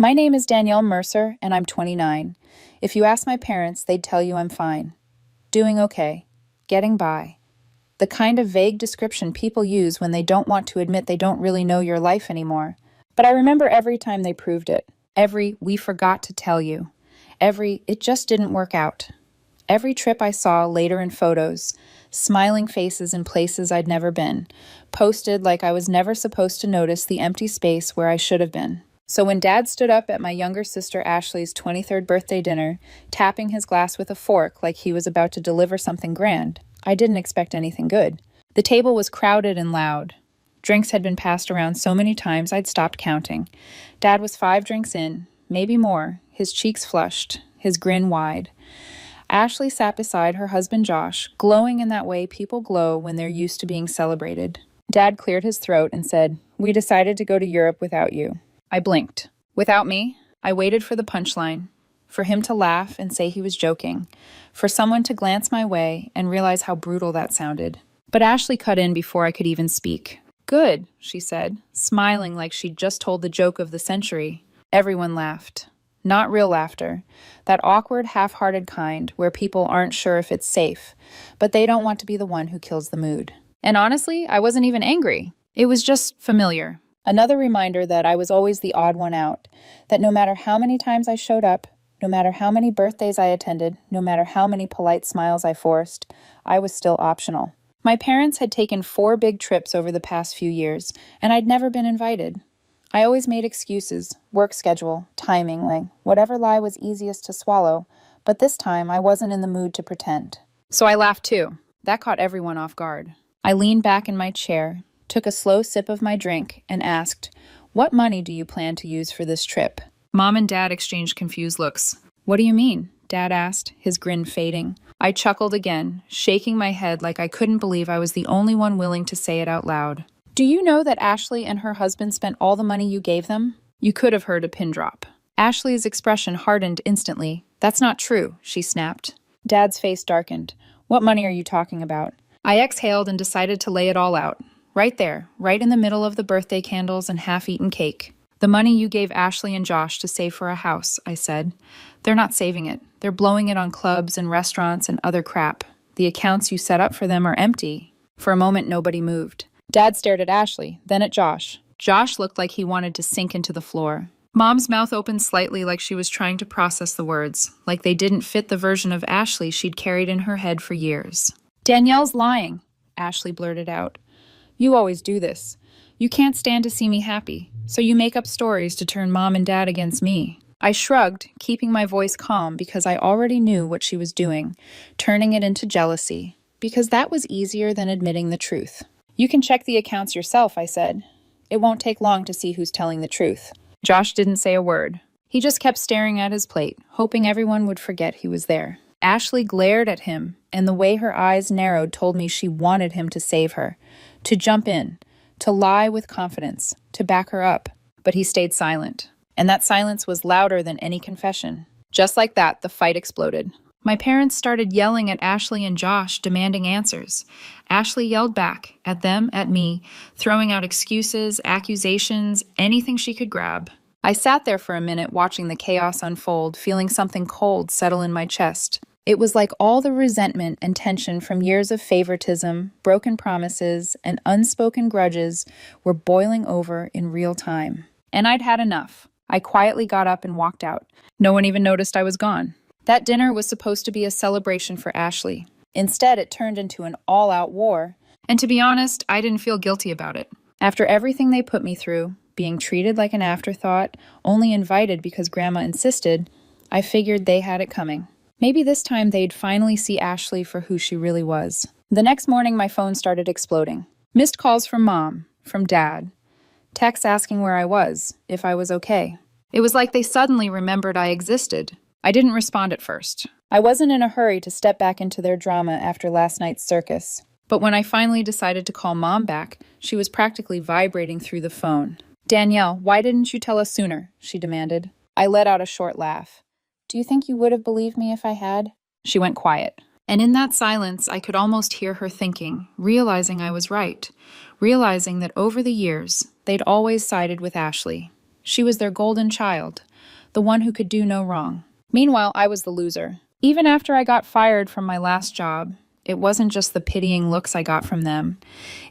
My name is Danielle Mercer, and I'm 29. If you ask my parents, they'd tell you I'm fine. Doing okay. Getting by. The kind of vague description people use when they don't want to admit they don't really know your life anymore. But I remember every time they proved it. Every, we forgot to tell you. Every, it just didn't work out. Every trip I saw later in photos, smiling faces in places I'd never been, posted like I was never supposed to notice the empty space where I should have been. So when Dad stood up at my younger sister Ashley's 23rd birthday dinner, tapping his glass with a fork like he was about to deliver something grand, I didn't expect anything good. The table was crowded and loud. Drinks had been passed around so many times I'd stopped counting. Dad was 5 drinks in, maybe more, his cheeks flushed, his grin wide. Ashley sat beside her husband Josh, glowing in that way people glow when they're used to being celebrated. Dad cleared his throat and said, "We decided to go to Europe without you." I blinked. Without me? I waited for the punchline, for him to laugh and say he was joking, for someone to glance my way and realize how brutal that sounded. But Ashley cut in before I could even speak. "Good," she said, smiling like she'd just told the joke of the century. Everyone laughed. Not real laughter. That awkward, half-hearted kind where people aren't sure if it's safe, but they don't want to be the one who kills the mood. And honestly, I wasn't even angry. It was just familiar. Another reminder that I was always the odd one out, that no matter how many times I showed up, no matter how many birthdays I attended, no matter how many polite smiles I forced, I was still optional. My parents had taken 4 big trips over the past few years, and I'd never been invited. I always made excuses, work schedule, timing, like whatever lie was easiest to swallow, but this time I wasn't in the mood to pretend. So I laughed too. That caught everyone off guard. I leaned back in my chair, took a slow sip of my drink, and asked, "What money do you plan to use for this trip?" Mom and Dad exchanged confused looks. "What do you mean?" Dad asked, his grin fading. I chuckled again, shaking my head like I couldn't believe I was the only one willing to say it out loud. "Do you know that Ashley and her husband spent all the money you gave them?" You could have heard a pin drop. Ashley's expression hardened instantly. "That's not true," she snapped. Dad's face darkened. "What money are you talking about?" I exhaled and decided to lay it all out. Right there, right in the middle of the birthday candles and half-eaten cake. "The money you gave Ashley and Josh to save for a house," I said. "They're not saving it. They're blowing it on clubs and restaurants and other crap. The accounts you set up for them are empty." For a moment, nobody moved. Dad stared at Ashley, then at Josh. Josh looked like he wanted to sink into the floor. Mom's mouth opened slightly like she was trying to process the words, like they didn't fit the version of Ashley she'd carried in her head for years. "Danielle's lying," Ashley blurted out. "You always do this. You can't stand to see me happy, so you make up stories to turn Mom and Dad against me." I shrugged, keeping my voice calm because I already knew what she was doing, turning it into jealousy, because that was easier than admitting the truth. "You can check the accounts yourself," I said. "It won't take long to see who's telling the truth." Josh didn't say a word. He just kept staring at his plate, hoping everyone would forget he was there. Ashley glared at him, and the way her eyes narrowed told me she wanted him to save her, to jump in, to lie with confidence, to back her up. But he stayed silent, and that silence was louder than any confession. Just like that, the fight exploded. My parents started yelling at Ashley and Josh, demanding answers. Ashley yelled back, at them, at me, throwing out excuses, accusations, anything she could grab. I sat there for a minute watching the chaos unfold, feeling something cold settle in my chest. It was like all the resentment and tension from years of favoritism, broken promises, and unspoken grudges were boiling over in real time. And I'd had enough. I quietly got up and walked out. No one even noticed I was gone. That dinner was supposed to be a celebration for Ashley. Instead, it turned into an all-out war. And to be honest, I didn't feel guilty about it. After everything they put me through, being treated like an afterthought, only invited because Grandma insisted, I figured they had it coming. Maybe this time they'd finally see Ashley for who she really was. The next morning, my phone started exploding. Missed calls from Mom, from Dad. Texts asking where I was, if I was okay. It was like they suddenly remembered I existed. I didn't respond at first. I wasn't in a hurry to step back into their drama after last night's circus. But when I finally decided to call Mom back, she was practically vibrating through the phone. "Danielle, why didn't you tell us sooner?" she demanded. I let out a short laugh. "Do you think you would have believed me if I had?" She went quiet. And in that silence, I could almost hear her thinking, realizing I was right, realizing that over the years, they'd always sided with Ashley. She was their golden child, the one who could do no wrong. Meanwhile, I was the loser. Even after I got fired from my last job, it wasn't just the pitying looks I got from them.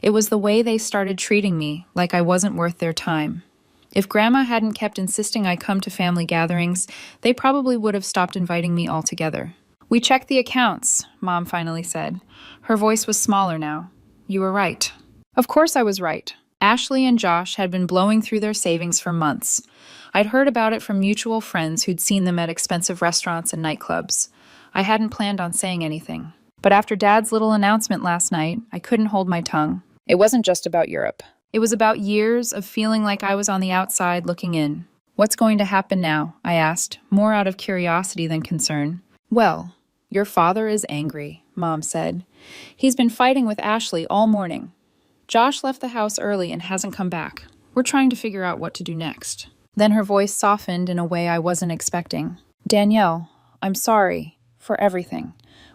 It was the way they started treating me like I wasn't worth their time. If Grandma hadn't kept insisting I come to family gatherings, they probably would have stopped inviting me altogether. "We checked the accounts," Mom finally said. Her voice was smaller now. "You were right." Of course I was right. Ashley and Josh had been blowing through their savings for months. I'd heard about it from mutual friends who'd seen them at expensive restaurants and nightclubs. I hadn't planned on saying anything. But after Dad's little announcement last night, I couldn't hold my tongue. It wasn't just about Europe. It was about years of feeling like I was on the outside looking in. "What's going to happen now?" I asked, more out of curiosity than concern. "Well, your father is angry," Mom said. "He's been fighting with Ashley all morning. Josh left the house early and hasn't come back. We're trying to figure out what to do next." Then her voice softened in a way I wasn't expecting. "Danielle, I'm sorry for everything.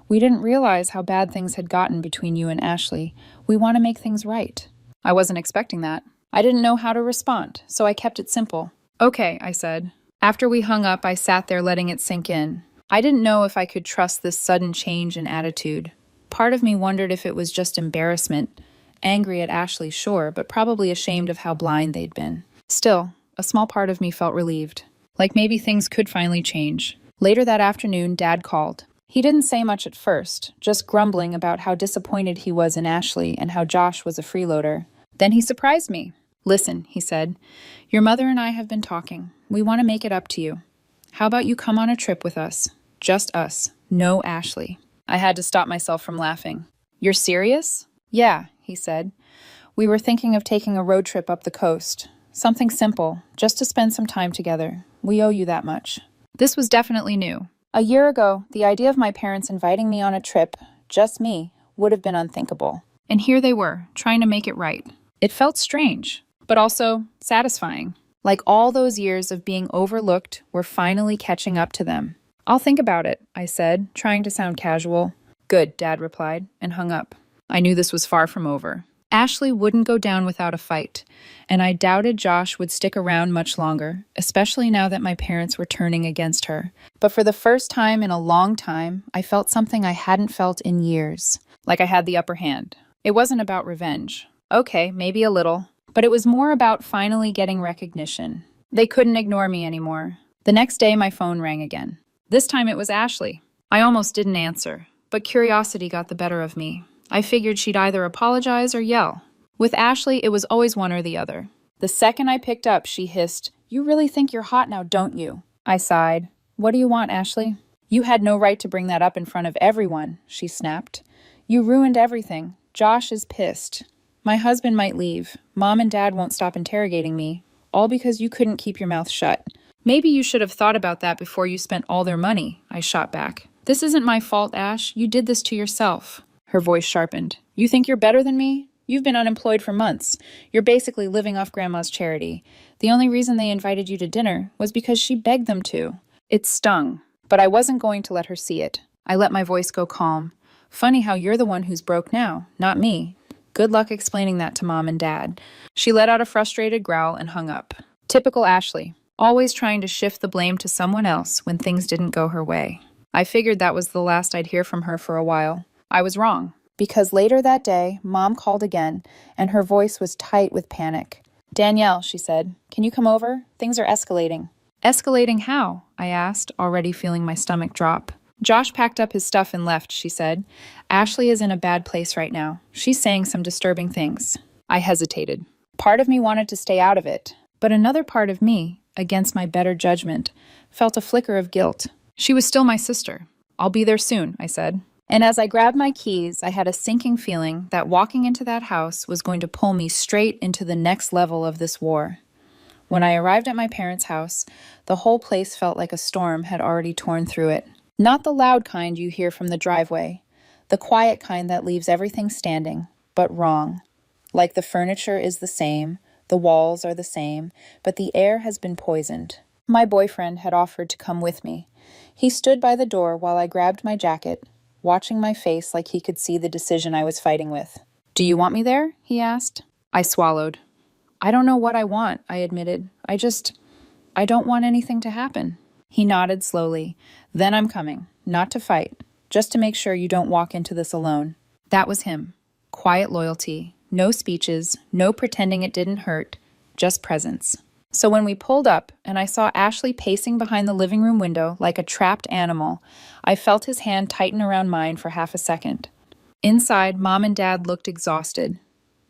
We didn't realize how bad things had gotten between you and Ashley. We want to make things right." I wasn't expecting that. I didn't know how to respond, so I kept it simple. "Okay," I said. After we hung up, I sat there letting it sink in. I didn't know if I could trust this sudden change in attitude. Part of me wondered if it was just embarrassment. Angry at Ashley, sure, but probably ashamed of how blind they'd been. Still, a small part of me felt relieved. Like maybe things could finally change. Later that afternoon, Dad called. He didn't say much at first, just grumbling about how disappointed he was in Ashley and how Josh was a freeloader. Then he surprised me. "Listen," he said, "your mother and I have been talking. We want to make it up to you. How about you come on a trip with us? Just us. No Ashley." I had to stop myself from laughing. "You're serious?" "Yeah," he said. "We were thinking of taking a road trip up the coast. Something simple, just to spend some time together. We owe you that much." This was definitely new. A year ago, the idea of my parents inviting me on a trip, just me, would have been unthinkable. And here they were, trying to make it right. It felt strange, but also satisfying. Like all those years of being overlooked were finally catching up to them. "I'll think about it," I said, trying to sound casual. "Good," Dad replied, and hung up. I knew this was far from over. Ashley wouldn't go down without a fight, and I doubted Josh would stick around much longer, especially now that my parents were turning against her. But for the first time in a long time, I felt something I hadn't felt in years, like I had the upper hand. It wasn't about revenge. Okay, maybe a little, but it was more about finally getting recognition. They couldn't ignore me anymore. The next day, my phone rang again. This time it was Ashley. I almost didn't answer, but curiosity got the better of me. I figured she'd either apologize or yell. With Ashley, it was always one or the other. The second I picked up, she hissed, "You really think you're hot now, don't you?" I sighed. "What do you want, Ashley?" "You had no right to bring that up in front of everyone," she snapped. "You ruined everything. Josh is pissed. My husband might leave. Mom and Dad won't stop interrogating me. All because you couldn't keep your mouth shut." "Maybe you should have thought about that before you spent all their money," I shot back. "This isn't my fault, Ash. You did this to yourself." Her voice sharpened. "You think you're better than me? You've been unemployed for months. You're basically living off Grandma's charity. The only reason they invited you to dinner was because she begged them to." It stung, but I wasn't going to let her see it. I let my voice go calm. "Funny how you're the one who's broke now, not me. Good luck explaining that to Mom and Dad." She let out a frustrated growl and hung up. Typical Ashley, always trying to shift the blame to someone else when things didn't go her way. I figured that was the last I'd hear from her for a while. I was wrong, because later that day, Mom called again, and her voice was tight with panic. "Danielle," she said, "can you come over? Things are escalating." "Escalating how?" I asked, already feeling my stomach drop. "Josh packed up his stuff and left," she said. "Ashley is in a bad place right now. She's saying some disturbing things." I hesitated. Part of me wanted to stay out of it, but another part of me, against my better judgment, felt a flicker of guilt. She was still my sister. "I'll be there soon," I said. And as I grabbed my keys, I had a sinking feeling that walking into that house was going to pull me straight into the next level of this war. When I arrived at my parents' house, the whole place felt like a storm had already torn through it. Not the loud kind you hear from the driveway, the quiet kind that leaves everything standing, but wrong. Like the furniture is the same, the walls are the same, but the air has been poisoned. My boyfriend had offered to come with me. He stood by the door while I grabbed my jacket, watching my face like he could see the decision I was fighting with. "Do you want me there?" he asked. I swallowed. "I don't know what I want," I admitted. I don't want anything to happen. He nodded slowly. Then I'm coming, not to fight, just to make sure you don't walk into this alone. That was him. Quiet loyalty. No speeches, no pretending it didn't hurt, just presence. So when we pulled up and I saw Ashley pacing behind the living room window like a trapped animal, I felt his hand tighten around mine for half a second. Inside, Mom and Dad looked exhausted.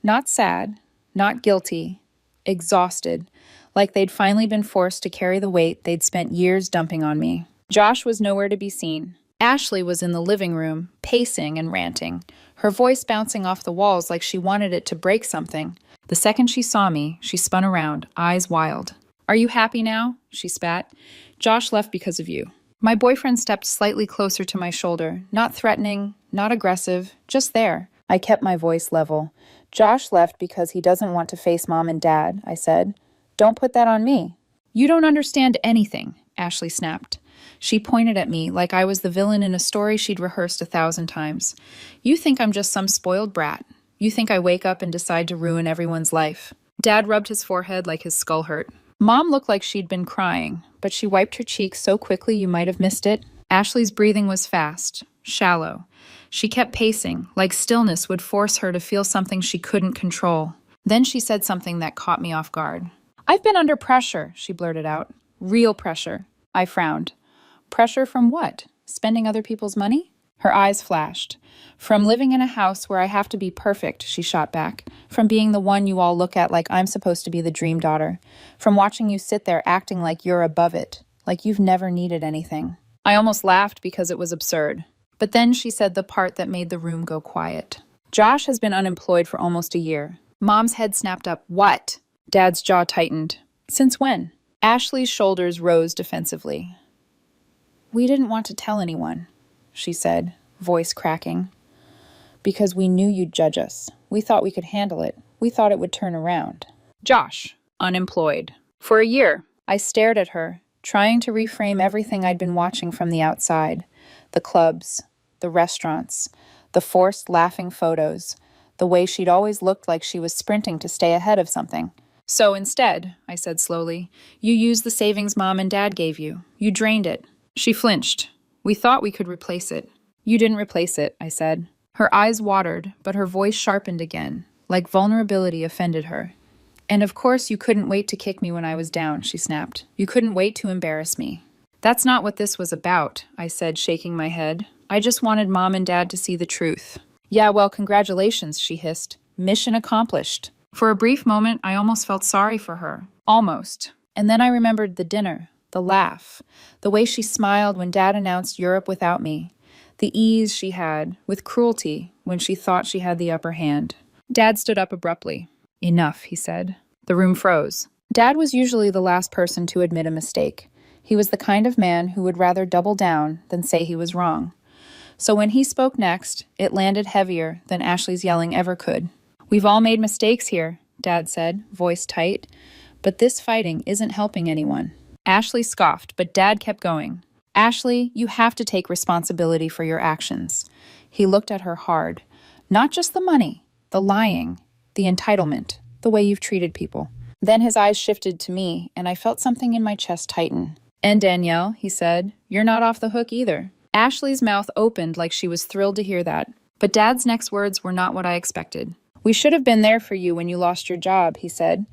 Not sad, not guilty, exhausted, like they'd finally been forced to carry the weight they'd spent years dumping on me. Josh was nowhere to be seen. Ashley was in the living room, pacing and ranting, her voice bouncing off the walls like she wanted it to break something. The second she saw me, she spun around, eyes wild. Are you happy now? She spat. Josh left because of you. My boyfriend stepped slightly closer to my shoulder, not threatening, not aggressive, just there. I kept my voice level. Josh left because he doesn't want to face Mom and Dad, I said. Don't put that on me. You don't understand anything, Ashley snapped. She pointed at me like I was the villain in a story she'd rehearsed 1,000 times. You think I'm just some spoiled brat. You think I wake up and decide to ruin everyone's life. Dad rubbed his forehead like his skull hurt. Mom looked like she'd been crying, but she wiped her cheeks so quickly you might have missed it. Ashley's breathing was fast, shallow. She kept pacing, like stillness would force her to feel something she couldn't control. Then she said something that caught me off guard. I've been under pressure, she blurted out. Real pressure. I frowned. Pressure from what? Spending other people's money? Her eyes flashed. From living in a house where I have to be perfect, she shot back. From being the one you all look at like I'm supposed to be the dream daughter. From watching you sit there acting like you're above it, like you've never needed anything. I almost laughed because it was absurd. But then she said the part that made the room go quiet. Josh has been unemployed for almost a year. Mom's head snapped up. What? Dad's jaw tightened. Since when? Ashley's shoulders rose defensively. We didn't want to tell anyone, she said, voice cracking. Because we knew you'd judge us. We thought we could handle it. We thought it would turn around. Josh, unemployed. For a year. I stared at her, trying to reframe everything I'd been watching from the outside. The clubs, the restaurants, the forced laughing photos, the way she'd always looked like she was sprinting to stay ahead of something. So instead, I said slowly, you used the savings Mom and Dad gave you. You drained it. She flinched. We thought we could replace it. You didn't replace it, I said. Her eyes watered, but her voice sharpened again, like vulnerability offended her. And of course you couldn't wait to kick me when I was down, she snapped. You couldn't wait to embarrass me. That's not what this was about, I said, shaking my head. I just wanted Mom and Dad to see the truth. Yeah, well, congratulations, she hissed. Mission accomplished. For a brief moment, I almost felt sorry for her. Almost. And then I remembered the dinner, the laugh, the way she smiled when Dad announced Europe without me, the ease she had, with cruelty, when she thought she had the upper hand. Dad stood up abruptly. Enough, he said. The room froze. Dad was usually the last person to admit a mistake. He was the kind of man who would rather double down than say he was wrong. So when he spoke next, it landed heavier than Ashley's yelling ever could. We've all made mistakes here, Dad said, voice tight. But this fighting isn't helping anyone. Ashley scoffed, but Dad kept going. Ashley, you have to take responsibility for your actions. He looked at her hard. Not just the money, the lying, the entitlement, the way you've treated people. Then his eyes shifted to me, and I felt something in my chest tighten. And Danielle, he said, you're not off the hook either. Ashley's mouth opened like she was thrilled to hear that. But Dad's next words were not what I expected. We should have been there for you when you lost your job, he said.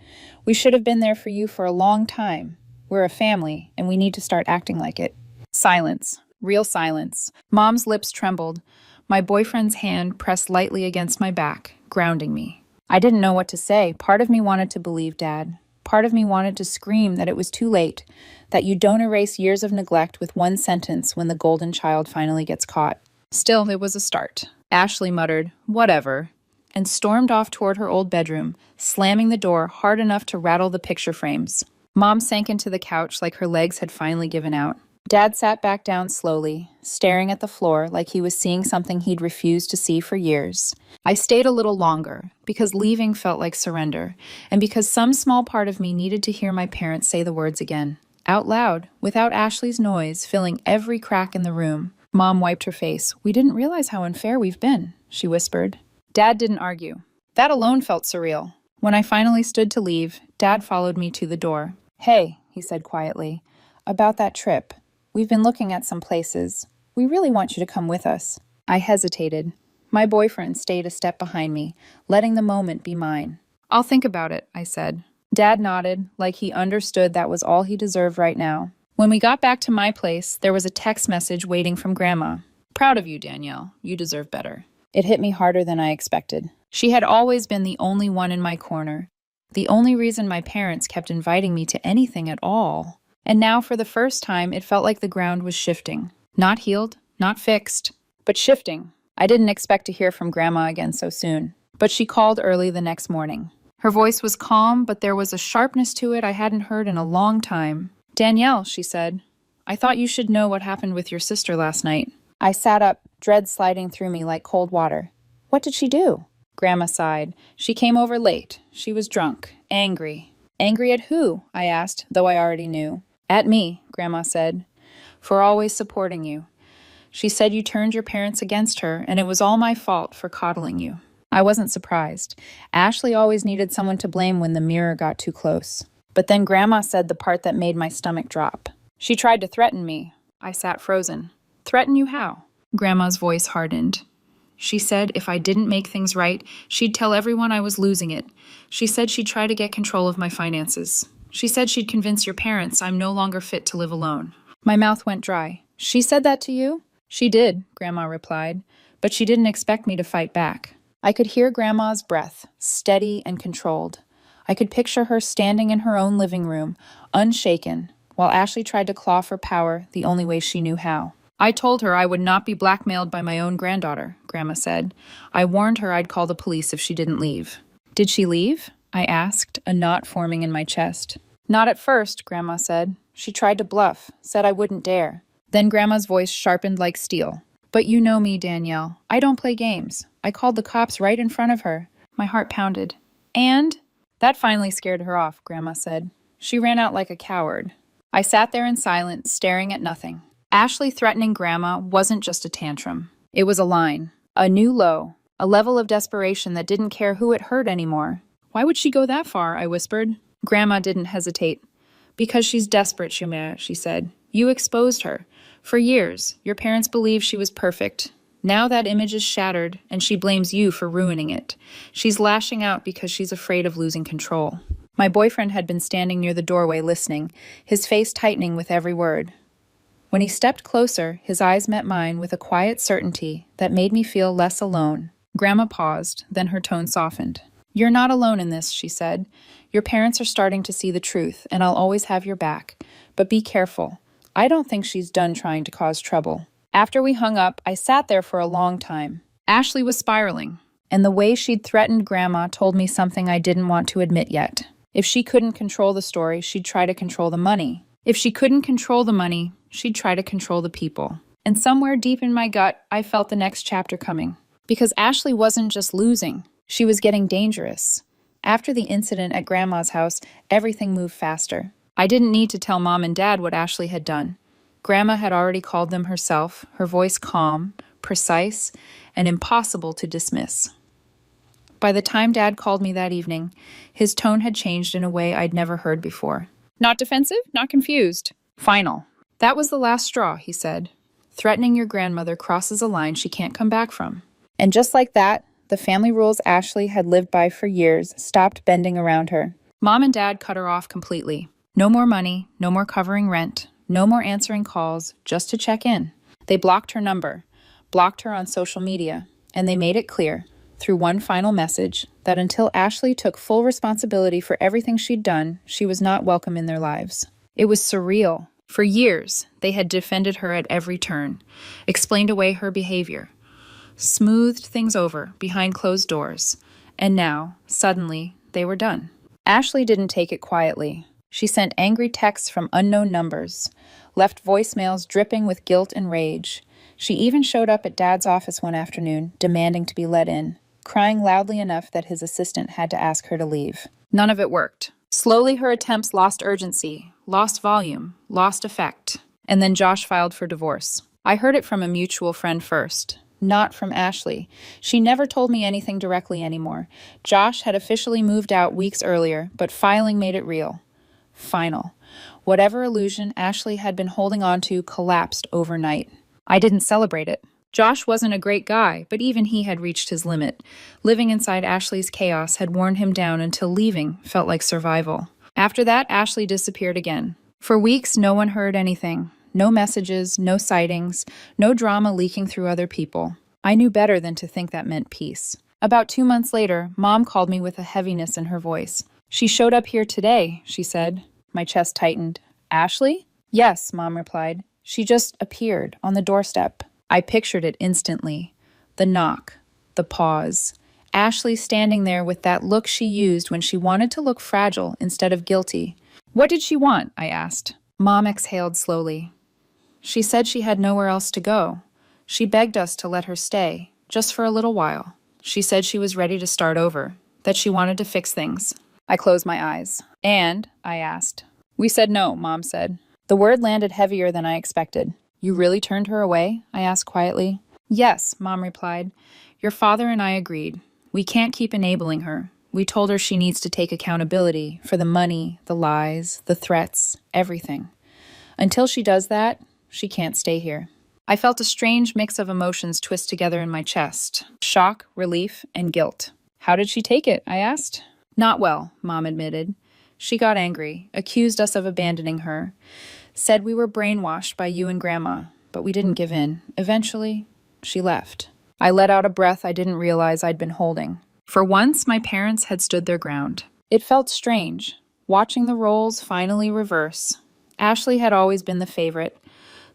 We should have been there for you for a long time. We're a family, and we need to start acting like it. Silence. Real silence. Mom's lips trembled. My boyfriend's hand pressed lightly against my back, grounding me. I didn't know what to say. Part of me wanted to believe Dad. Part of me wanted to scream that it was too late, that you don't erase years of neglect with one sentence when the golden child finally gets caught. Still, it was a start. Ashley muttered, "Whatever," and stormed off toward her old bedroom, slamming the door hard enough to rattle the picture frames. Mom sank into the couch like her legs had finally given out. Dad sat back down slowly, staring at the floor like he was seeing something he'd refused to see for years. I stayed a little longer, because leaving felt like surrender, and because some small part of me needed to hear my parents say the words again. Out loud, without Ashley's noise filling every crack in the room. Mom wiped her face. "We didn't realize how unfair we've been," she whispered. Dad didn't argue. That alone felt surreal. When I finally stood to leave, Dad followed me to the door. "Hey," he said quietly. About that trip. We've been looking at some places. We really want you to come with us. I hesitated. My boyfriend stayed a step behind me, letting the moment be mine. I'll think about it, I said. Dad nodded, like he understood that was all he deserved right now. When we got back to my place, there was a text message waiting from Grandma. Proud of you, Danielle. You deserve better. It hit me harder than I expected. She had always been the only one in my corner, the only reason my parents kept inviting me to anything at all. And now, for the first time, it felt like the ground was shifting. Not healed, not fixed, but shifting. I didn't expect to hear from Grandma again so soon, but she called early the next morning. Her voice was calm, but there was a sharpness to it I hadn't heard in a long time. Danielle, she said, I thought you should know what happened with your sister last night. I sat up, dread sliding through me like cold water. What did she do? Grandma sighed. She came over late. She was drunk, angry. Angry at who? I asked, though I already knew. At me, Grandma said, for always supporting you. She said you turned your parents against her, and it was all my fault for coddling you. I wasn't surprised. Ashley always needed someone to blame when the mirror got too close. But then Grandma said the part that made my stomach drop. She tried to threaten me. I sat frozen. Threaten you how? Grandma's voice hardened. She said if I didn't make things right, she'd tell everyone I was losing it. She said she'd try to get control of my finances. She said she'd convince your parents I'm no longer fit to live alone. My mouth went dry. She said that to you? She did, Grandma replied, but she didn't expect me to fight back. I could hear Grandma's breath, steady and controlled. I could picture her standing in her own living room, unshaken, while Ashley tried to claw for power the only way she knew how. I told her I would not be blackmailed by my own granddaughter, Grandma said. I warned her I'd call the police if she didn't leave. Did she leave? I asked, a knot forming in my chest. Not at first, Grandma said. She tried to bluff, said I wouldn't dare. Then Grandma's voice sharpened like steel. But you know me, Danielle. I don't play games. I called the cops right in front of her. My heart pounded. And? That finally scared her off, Grandma said. She ran out like a coward. I sat there in silence, staring at nothing. Ashley threatening Grandma wasn't just a tantrum. It was a line, a new low, a level of desperation that didn't care who it hurt anymore. Why would she go that far? I whispered. Grandma didn't hesitate. Because she's desperate, Shumer, she said. You exposed her. For years, your parents believed she was perfect. Now that image is shattered, and she blames you for ruining it. She's lashing out because she's afraid of losing control. My boyfriend had been standing near the doorway listening, his face tightening with every word. When he stepped closer, his eyes met mine with a quiet certainty that made me feel less alone. Grandma paused, then her tone softened. You're not alone in this, she said. Your parents are starting to see the truth, and I'll always have your back. But be careful. I don't think she's done trying to cause trouble. After we hung up, I sat there for a long time. Ashley was spiraling, and the way she'd threatened Grandma told me something I didn't want to admit yet. If she couldn't control the story, she'd try to control the money. If she couldn't control the money, she'd try to control the people. And somewhere deep in my gut, I felt the next chapter coming. Because Ashley wasn't just losing, she was getting dangerous. After the incident at Grandma's house, everything moved faster. I didn't need to tell Mom and Dad what Ashley had done. Grandma had already called them herself, her voice calm, precise, and impossible to dismiss. By the time Dad called me that evening, his tone had changed in a way I'd never heard before. Not defensive, not confused. Final. That was the last straw, he said. Threatening your grandmother crosses a line she can't come back from. And just like that, the family rules Ashley had lived by for years stopped bending around her. Mom and Dad cut her off completely. No more money, no more covering rent, no more answering calls, just to check in. They blocked her number, blocked her on social media, and they made it clear, through one final message, that until Ashley took full responsibility for everything she'd done, she was not welcome in their lives. It was surreal. For years, they had defended her at every turn, explained away her behavior, smoothed things over behind closed doors, and now, suddenly, they were done. Ashley didn't take it quietly. She sent angry texts from unknown numbers, left voicemails dripping with guilt and rage. She even showed up at Dad's office one afternoon, demanding to be let in, crying loudly enough that his assistant had to ask her to leave. None of it worked. Slowly, her attempts lost urgency, lost volume, lost effect. And then Josh filed for divorce. I heard it from a mutual friend first, not from Ashley. She never told me anything directly anymore. Josh had officially moved out weeks earlier, but filing made it real. Final. Whatever illusion Ashley had been holding on to collapsed overnight. I didn't celebrate it. Josh wasn't a great guy, but even he had reached his limit. Living inside Ashley's chaos had worn him down until leaving felt like survival. After that, Ashley disappeared again. For weeks, no one heard anything. No messages, no sightings, no drama leaking through other people. I knew better than to think that meant peace. About 2 months later, Mom called me with a heaviness in her voice. "She showed up here today," she said. My chest tightened. "Ashley?" "Yes," Mom replied. "She just appeared on the doorstep." I pictured it instantly. The knock, the pause. Ashley standing there with that look she used when she wanted to look fragile instead of guilty. "What did she want?" I asked. Mom exhaled slowly. "She said she had nowhere else to go. She begged us to let her stay, just for a little while. She said she was ready to start over, that she wanted to fix things." I closed my eyes. "And?" I asked. "We said no," Mom said. The word landed heavier than I expected. "You really turned her away?" I asked quietly. "Yes," Mom replied. "Your father and I agreed. We can't keep enabling her. We told her she needs to take accountability for the money, the lies, the threats, everything. Until she does that, she can't stay here." I felt a strange mix of emotions twist together in my chest. Shock, relief, and guilt. "How did she take it?" I asked. "Not well," Mom admitted. "She got angry, accused us of abandoning her, said we were brainwashed by you and Grandma, but we didn't give in. Eventually, she left." I let out a breath I didn't realize I'd been holding. For once, my parents had stood their ground. It felt strange, watching the roles finally reverse. Ashley had always been the favorite,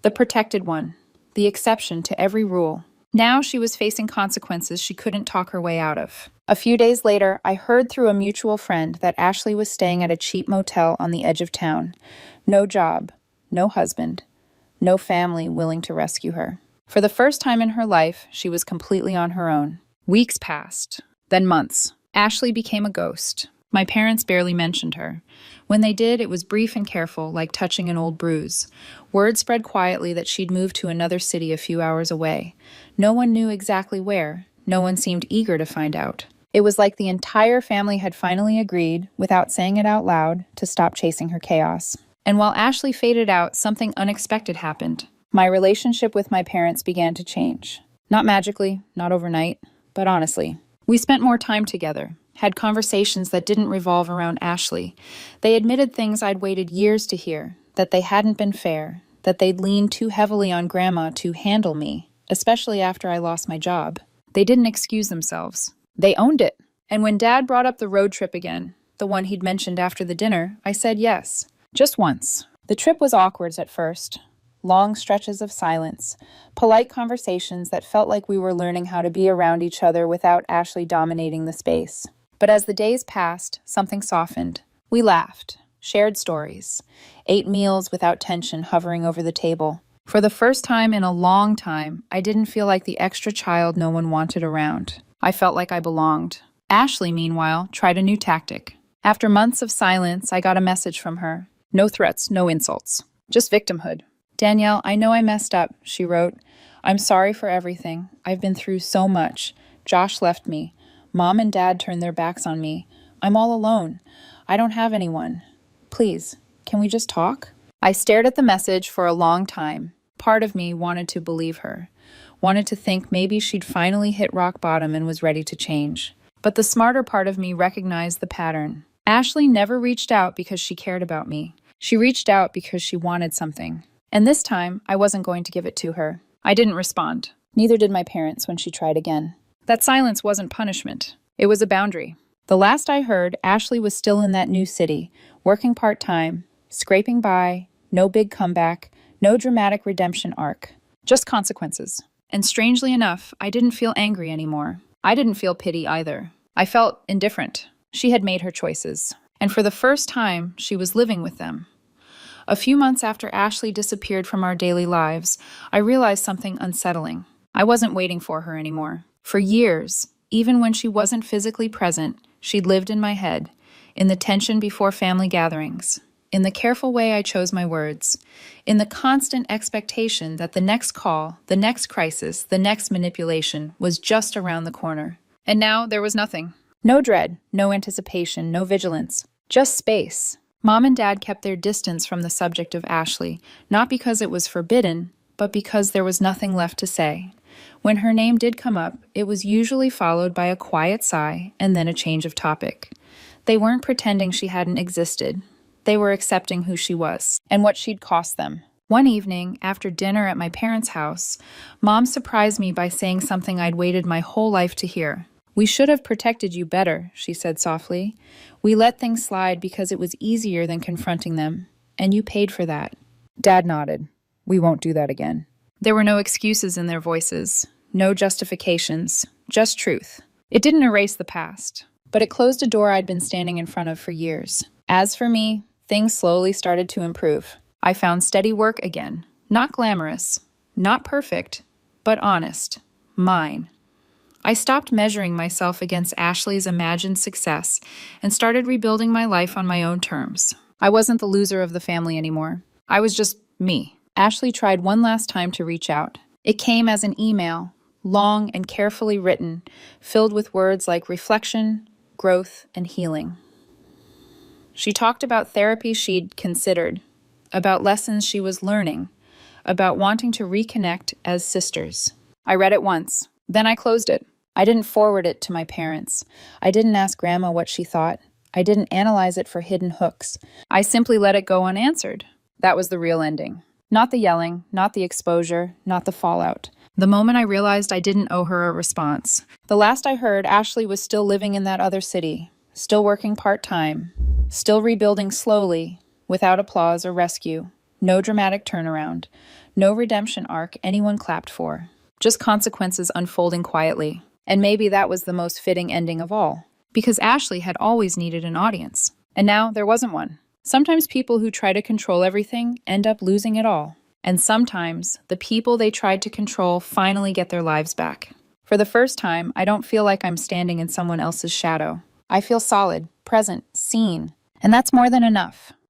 the protected one, the exception to every rule. Now she was facing consequences she couldn't talk her way out of. A few days later, I heard through a mutual friend that Ashley was staying at a cheap motel on the edge of town. No job, no husband, no family willing to rescue her. For the first time in her life, she was completely on her own. Weeks passed, then months. Ashley became a ghost. My parents barely mentioned her. When they did, it was brief and careful, like touching an old bruise. Word spread quietly that she'd moved to another city a few hours away. No one knew exactly where. No one seemed eager to find out. It was like the entire family had finally agreed, without saying it out loud, to stop chasing her chaos. And while Ashley faded out, something unexpected happened. My relationship with my parents began to change. Not magically, not overnight, but honestly. We spent more time together, had conversations that didn't revolve around Ashley. They admitted things I'd waited years to hear, that they hadn't been fair, that they'd leaned too heavily on Grandma to handle me, especially after I lost my job. They didn't excuse themselves. They owned it. And when Dad brought up the road trip again, the one he'd mentioned after the dinner, I said yes. Just once. The trip was awkward at first. Long stretches of silence, polite conversations that felt like we were learning how to be around each other without Ashley dominating the space. But as the days passed, something softened. We laughed, shared stories, ate meals without tension hovering over the table. For the first time in a long time, I didn't feel like the extra child no one wanted around. I felt like I belonged. Ashley, meanwhile, tried a new tactic. After months of silence, I got a message from her. No threats, no insults. Just victimhood. "Danielle, I know I messed up," she wrote. "I'm sorry for everything. I've been through so much. Josh left me. Mom and Dad turned their backs on me. I'm all alone. I don't have anyone. Please, can we just talk?" I stared at the message for a long time. Part of me wanted to believe her, wanted to think maybe she'd finally hit rock bottom and was ready to change. But the smarter part of me recognized the pattern. Ashley never reached out because she cared about me. She reached out because she wanted something. And this time, I wasn't going to give it to her. I didn't respond. Neither did my parents when she tried again. That silence wasn't punishment. It was a boundary. The last I heard, Ashley was still in that new city, working part-time, scraping by, no big comeback, no dramatic redemption arc. Just consequences. And strangely enough, I didn't feel angry anymore. I didn't feel pity either. I felt indifferent. She had made her choices. And for the first time, she was living with them. A few months after Ashley disappeared from our daily lives, I realized something unsettling. I wasn't waiting for her anymore. For years, even when she wasn't physically present, she'd lived in my head, in the tension before family gatherings, in the careful way I chose my words, in the constant expectation that the next call, the next crisis, the next manipulation was just around the corner. And now there was nothing. No dread, no anticipation, no vigilance, just space. Mom and Dad kept their distance from the subject of Ashley, not because it was forbidden, but because there was nothing left to say. When her name did come up, it was usually followed by a quiet sigh and then a change of topic. They weren't pretending she hadn't existed. They were accepting who she was and what she'd cost them. One evening, after dinner at my parents' house, Mom surprised me by saying something I'd waited my whole life to hear. "We should have protected you better," she said softly. "We let things slide because it was easier than confronting them, and you paid for that." Dad nodded. "We won't do that again." There were no excuses in their voices, no justifications, just truth. It didn't erase the past, but it closed a door I'd been standing in front of for years. As for me, things slowly started to improve. I found steady work again. Not glamorous, not perfect, but honest. Mine. I stopped measuring myself against Ashley's imagined success and started rebuilding my life on my own terms. I wasn't the loser of the family anymore. I was just me. Ashley tried one last time to reach out. It came as an email, long and carefully written, filled with words like reflection, growth, and healing. She talked about therapy she'd considered, about lessons she was learning, about wanting to reconnect as sisters. I read it once, then I closed it. I didn't forward it to my parents. I didn't ask Grandma what she thought. I didn't analyze it for hidden hooks. I simply let it go unanswered. That was the real ending. Not the yelling, not the exposure, not the fallout. The moment I realized I didn't owe her a response. The last I heard, Ashley was still living in that other city, still working part-time, still rebuilding slowly, without applause or rescue. No dramatic turnaround. No redemption arc anyone clapped for. Just consequences unfolding quietly. And maybe that was the most fitting ending of all. Because Ashley had always needed an audience. And now there wasn't one. Sometimes people who try to control everything end up losing it all. And sometimes the people they tried to control finally get their lives back. For the first time, I don't feel like I'm standing in someone else's shadow. I feel solid, present, seen. And that's more than enough.